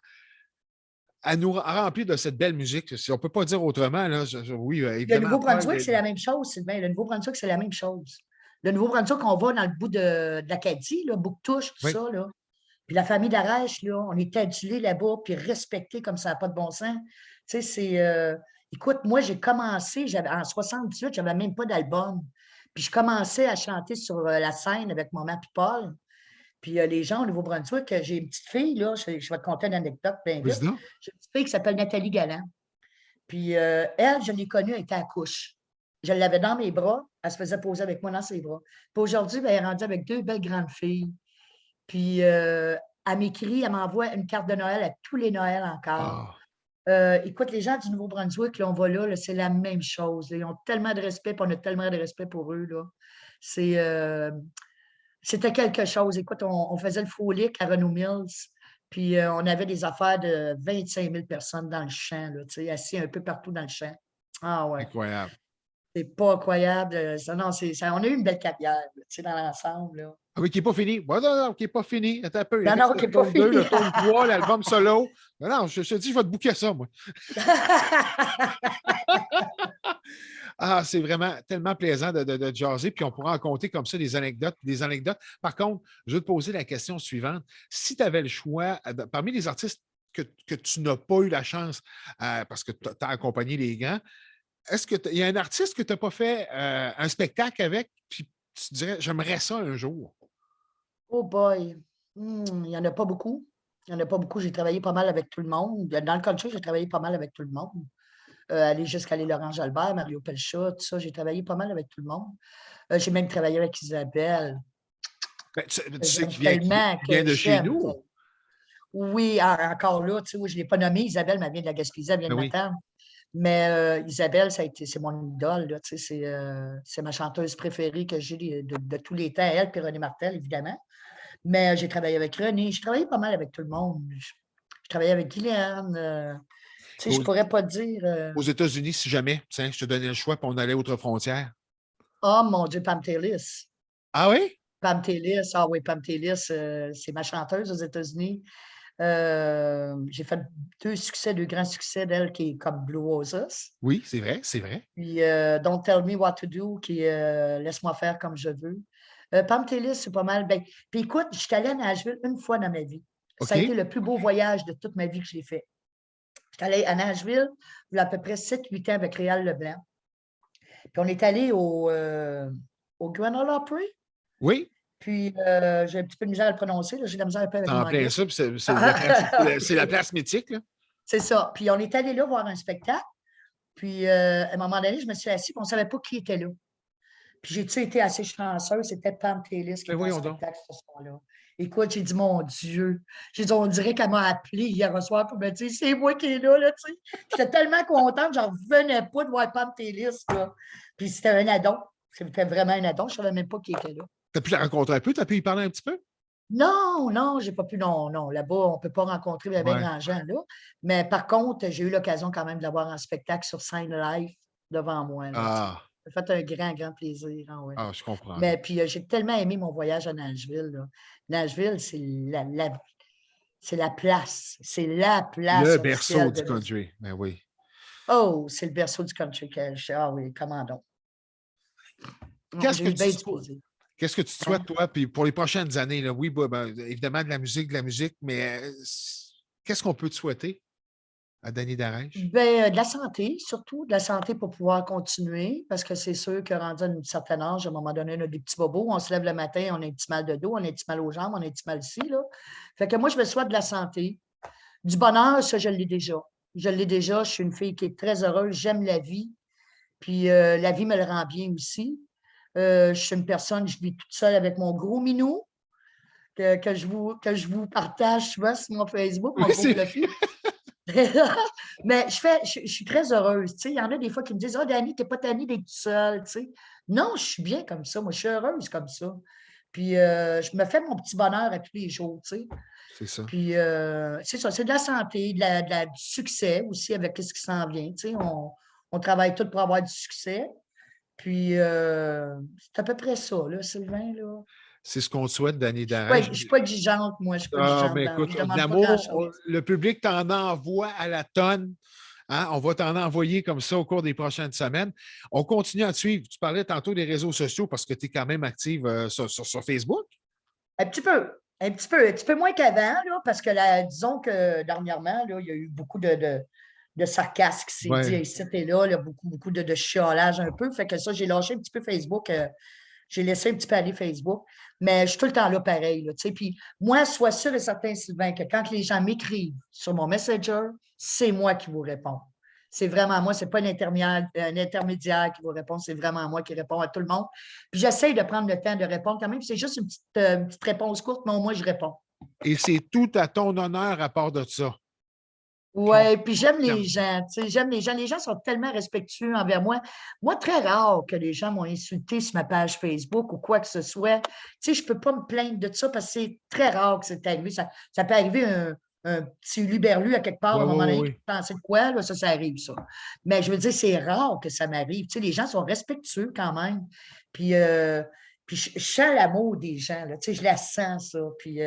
nous remplir de cette belle musique. Si on ne peut pas dire autrement, là, oui, Le évidemment, Paul. Nouveau-Brunswick, c'est la même chose, Sylvain. Le Nouveau-Brunswick, c'est la même chose. Le Nouveau-Brunswick, on va dans le bout de l'Acadie, là, Bouctouche, tout Oui. ça. Là. Puis la famille d'Arèche, là, on est adulés là-bas, puis respectés comme ça n'a pas de bon sens. Tu sais, c'est. Écoute, moi, j'ai commencé, en 78, je n'avais même pas d'album. Puis je commençais à chanter sur la scène avec maman et Paul. Puis les gens au Nouveau-Brunswick, j'ai une petite fille, là, je vais te conter une anecdote bien vite. Président? J'ai une petite fille qui s'appelle Nathalie Galland. Puis elle, je l'ai connue, elle était à couche. Je l'avais dans mes bras, elle se faisait poser avec moi dans ses bras. Puis aujourd'hui, ben, elle est rendue avec deux belles grandes filles. Puis elle m'écrit, elle m'envoie une carte de Noël à tous les Noëls encore. Ah, Écoute, les gens du Nouveau-Brunswick, là, on va là, c'est la même chose. Là. Ils ont tellement de respect, puis on a tellement de respect pour eux. Là. C'est, c'était quelque chose. Écoute, on faisait le frolic à Renault Mills, puis on avait des affaires de 25 000 personnes dans le champ, là, tu sais, assis un peu partout dans le champ. Ah ouais, incroyable. c'est pas incroyable. Non, on a eu une belle carrière, là, tu sais, dans l'ensemble. Là. Ah oui, qui n'est pas fini. Ouais, non, non, qui n'est pas fini. Attends un peu. Il Non, non, reste qui le n'est pas tome 2, fini. le tome 3, l'album solo. Non, non, je te dis, je vais te booker ça, moi. Ah, c'est vraiment tellement plaisant de jaser, puis on pourra en compter comme ça des anecdotes, des anecdotes. Par contre, je vais te poser la question suivante. Si tu avais le choix, parmi les artistes que tu n'as pas eu la chance, parce que tu as accompagné les grands, est-ce qu'il y a un artiste que tu n'as pas fait un spectacle avec, puis tu dirais, j'aimerais ça un jour? Oh boy. Il n'y en a pas beaucoup. Il n'y en a pas beaucoup. J'ai travaillé pas mal avec tout le monde. Dans le country, j'ai travaillé pas mal avec tout le monde. Aller jusqu'à les Laurent Jalbert, Mario Pelchat, tout ça. J'ai travaillé pas mal avec tout le monde. J'ai même travaillé avec Isabelle. Ben, tu sais J'aime tellement qu'il vient que de chez j'aime. nous. Oui, encore là, tu sais, je ne l'ai pas nommée. Isabelle, elle vient de la Gaspésie, elle vient de Ben oui. Matane. Mais Isabelle, c'est mon idole, là, tu sais, c'est ma chanteuse préférée que j'ai de tous les temps, elle, puis René Martel, évidemment. Mais j'ai travaillé avec René, j'ai travaillé pas mal avec tout le monde. Je travaillais avec Guylaine. Tu sais, je Aux, pourrais pas dire. aux États-Unis, si jamais, tiens, je te donnais le choix, puis on allait outre frontière. Oh mon Dieu, Pam Tillis. Ah oui? Pam Tillis, ah oui, Pam Tillis, c'est ma chanteuse aux États-Unis. J'ai fait deux grands succès d'elle qui est comme Blue Roses. Oui, c'est vrai, c'est vrai. Puis Don't Tell Me What to Do, qui est Laisse-moi faire comme je veux. Pam Tillis, c'est pas mal. Ben, puis écoute, je suis allée à Nashville une fois dans ma vie. Ça a été OK? le plus beau voyage de toute ma vie que j'ai fait. Je suis allée à Nashville il y a à peu près 7-8 ans avec Réal Leblanc. Puis on est allé au Grand Ole Opry. Oui, Puis j'ai un petit peu de misère à le prononcer. J'ai de la misère un peu avec c'est en plein l'anglais. ça, puis c'est la place mythique, là. C'est ça. Puis on est allé là voir un spectacle. Puis à un moment donné, je me suis assise, puis on ne savait pas qui était là. Puis j'ai-tu été assez chanceuse? C'était Pam Tillis qui Mais était en voyons donc. spectacle ce soir-là. Écoute, j'ai dit, mon Dieu. J'ai dit, on dirait qu'elle m'a appelé hier soir pour me dire, c'est moi qui est là, tu sais. J'étais tellement contente, j'en revenais pas de voir Pam Tillis, là. Puis c'était un adon. C'était vraiment un adon. Je ne savais même pas qui était là. Tu as pu la rencontrer un peu? Tu as pu y parler un petit peu? Non, non, j'ai pas pu, non, non. Là-bas, on ne peut pas rencontrer les Ouais. grands gens, là. Mais par contre, j'ai eu l'occasion quand même de l'avoir en spectacle sur scène live devant moi, là, tu sais. Ah, Ça m'a fait un grand, grand plaisir. Ah ouais. ah, je comprends. Mais puis, j'ai tellement aimé mon voyage à Nashville, là. Nashville, c'est C'est la place. C'est la Le place berceau officielle du de musique. country. Ben oui. Oh, c'est le berceau du country. Ah oui, commandons. Qu'est-ce que J'ai eu tu bien du souhaites? plaisir. Qu'est-ce que tu te Hein? souhaites, toi, puis pour les prochaines années? Là, oui, évidemment, de la musique, mais qu'est-ce qu'on peut te souhaiter à Danny Darèche? Ben, de la santé, surtout de la santé pour pouvoir continuer, parce que c'est sûr que rendu à un certain âge, à un moment donné, on a des petits bobos, on se lève le matin, on a un petit mal de dos, on a un petit mal aux jambes, on a un petit mal ici, là. Fait que moi, je me souhaite de la santé. Du bonheur, ça, je l'ai déjà. Je l'ai déjà. Je suis une fille qui est très heureuse, j'aime la vie, puis la vie me le rend bien aussi. Je suis une personne, je vis toute seule avec mon gros minou, que je vous partage souvent sur mon Facebook, Oui, mon gros c'est fluffy. Mais je suis très heureuse. Il y en a des fois qui me disent: Ah, Dani, t'es pas tannée d'être seule. Non, je suis bien comme ça. Moi, je suis heureuse comme ça. Puis, je me fais mon petit bonheur à tous les jours. c'est ça. Puis, c'est ça, c'est de la santé, du succès aussi avec ce qui s'en vient. On travaille tous pour avoir du succès. Puis, c'est à peu près ça, là, Sylvain. Là. C'est ce qu'on te souhaite, Danny Je Darèche. ne suis pas exigeante, moi. Je ne suis pas Ah, exigeante mais dans la vie. écoute, Je ne de demande pas l'amour, grand-chose. le public t'en envoie à la tonne. Hein? On va t'en envoyer comme ça au cours des prochaines semaines. On continue à te suivre. Tu parlais tantôt des réseaux sociaux parce que tu es quand même active sur Facebook. Un petit peu. Un petit peu moins qu'avant, là, parce que disons que dernièrement, là, il y a eu beaucoup de sarcasme qui s'est dit Oui. ici et là, beaucoup, beaucoup de chiolage un peu. Fait que ça, j'ai lâché un petit peu Facebook. J'ai laissé un petit peu aller Facebook, mais je suis tout le temps là pareil. Là, puis moi, sois sûr et certain, Sylvain, que quand les gens m'écrivent sur mon Messenger, c'est moi qui vous réponds. C'est vraiment moi, ce n'est pas un intermédiaire qui vous répond, c'est vraiment moi qui réponds à tout le monde. Puis j'essaye de prendre le temps de répondre quand même. C'est juste une petite réponse courte, mais au moins je réponds. Et c'est tout à ton honneur à part de ça. Puis Oui, puis j'aime les gens, j'aime les gens. Les gens sont tellement respectueux envers moi. Moi, très rare que les gens m'ont insulté sur ma page Facebook ou quoi que ce soit. Je ne peux pas me plaindre de ça parce que c'est très rare que c'est arrivé. Ça peut arriver un petit luberlu à quelque part oui, à un moment oui, donné qui oui. pensait de quoi, là, ça arrive, ça. Mais je veux dire, c'est rare que ça m'arrive. Les gens sont respectueux quand même. Puis, je sens l'amour des gens, là, je la sens, ça. Puis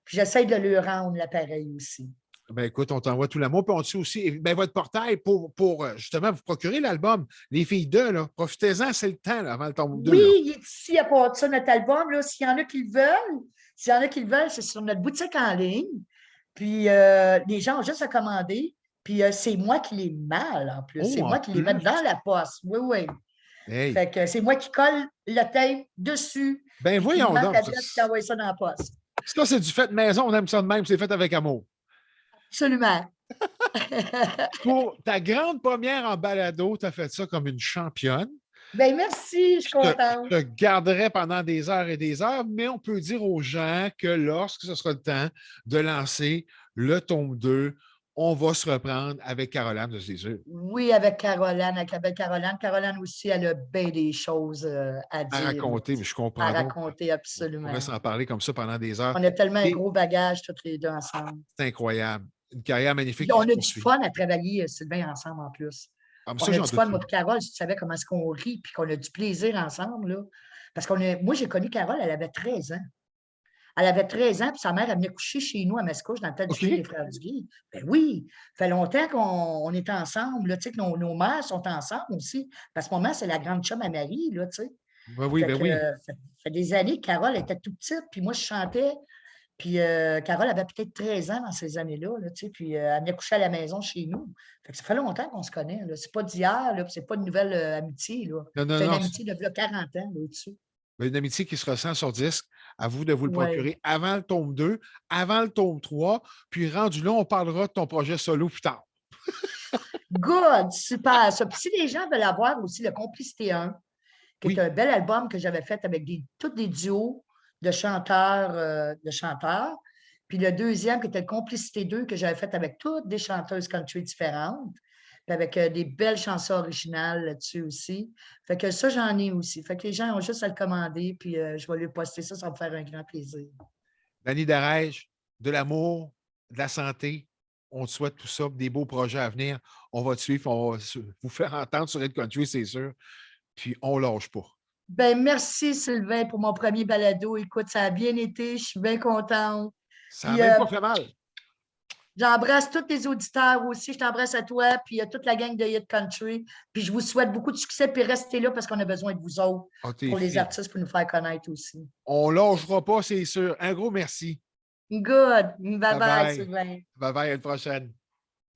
j'essaie de leur rendre l'appareil aussi. Ben écoute, on t'envoie tout l'amour. Puis on te suit aussi ben, votre portail pour justement vous procurer l'album Les Filles 2, là. Profitez-en, c'est le temps là, avant le tome 2. Oui, Là. il est ici à part de ça, notre album. Là, s'il y en a qui le veulent, c'est sur notre boutique en ligne. Puis les gens ont juste à commander. Puis c'est moi qui les malle en plus. C'est Oh, en moi qui les mets plus. dans la poste. Oui, oui. Hey. Fait que c'est moi qui colle le tape dessus, Ben puis qui voyons marque donc. l'adresse qui envoie ça dans la poste. Ça, c'est du fait maison. On aime ça de même. C'est fait avec amour. Absolument. Pour ta grande première en balado, tu as fait ça comme une championne. Bien, merci, je suis contente. Je te garderai pendant des heures et des heures, mais on peut dire aux gens que lorsque ce sera le temps de lancer le tome 2, on va se reprendre avec Caroline, c'est sûr. Oui, avec Caroline, avec la belle Caroline. Caroline aussi, elle a bien des choses à À dire, là, raconter, mais je à comprends donc. raconter On pourrait absolument. s'en parler comme ça pendant des heures. On a tellement un Et gros bagage, toutes les deux ensemble. c'est incroyable. Une carrière magnifique Puis qui on se a du poursuit. fun à travailler, Sylvain, ensemble en plus. Ah, mais On ça, a j'en du doute fun, pas. moi et Carole, si tu savais comment est-ce qu'on rit, puis qu'on a du plaisir ensemble, là. Parce moi, j'ai connu Carole, elle avait 13 ans. Elle avait 13 ans, puis sa mère, elle venait coucher chez nous à Mascouche, dans le temps du feu des OK? Frères du Guy. Ben oui, ça fait longtemps qu'on est ensemble, là, tu sais, que nos mères sont ensemble aussi. Parce que mon mère, c'est la grande chum à Marie, là, tu sais. Ben oui, Fait ben que, oui. ça fait des années que Carole était toute petite, puis moi, je chantais. Puis Carole avait peut-être 13 ans dans ces années-là, là, tu sais, puis elle venait coucher à la maison chez nous. Fait que ça fait longtemps qu'on se connaît. C'est pas d'hier, là, puis c'est pas une nouvelle amitié. Là. Non, non, C'est une non. amitié de là, 40 ans là-dessus. Une amitié qui se ressent sur disque. À vous de vous le Oui. procurer avant le tome 2, avant le tome 3. Puis rendu là, on parlera de ton projet solo plus tard. Good, super. Ça. Puis si les gens veulent avoir aussi le Complicité 1, qui est Oui. un bel album que j'avais fait avec tous des duos de chanteurs. Puis le deuxième, qui était le Complicité 2, que j'avais fait avec toutes des chanteuses country différentes. Puis avec des belles chansons originales là-dessus aussi. Fait que ça, j'en ai aussi. Fait que les gens ont juste à le commander, puis je vais lui poster ça, ça va me faire un grand plaisir. Danny Darèche, de l'amour, de la santé. On te souhaite tout ça, des beaux projets à venir. On va te suivre, on va vous faire entendre sur Red Country, c'est sûr. Puis on ne lâche pas. Ben merci, Sylvain, pour mon premier balado. Écoute, ça a bien été. Je suis bien contente. Ça n'a Puis même pas fait mal. J'embrasse tous les auditeurs aussi. Je t'embrasse à toi, puis à toute la gang de Hit Country. Puis je vous souhaite beaucoup de succès, puis restez là parce qu'on a besoin de vous autres Ah, t'es pour les fin. artistes pour nous faire connaître aussi. On ne lâchera pas, c'est sûr. Un gros merci. Good. Bye Bye bye, bye. Sylvain. Bye bye, à une prochaine.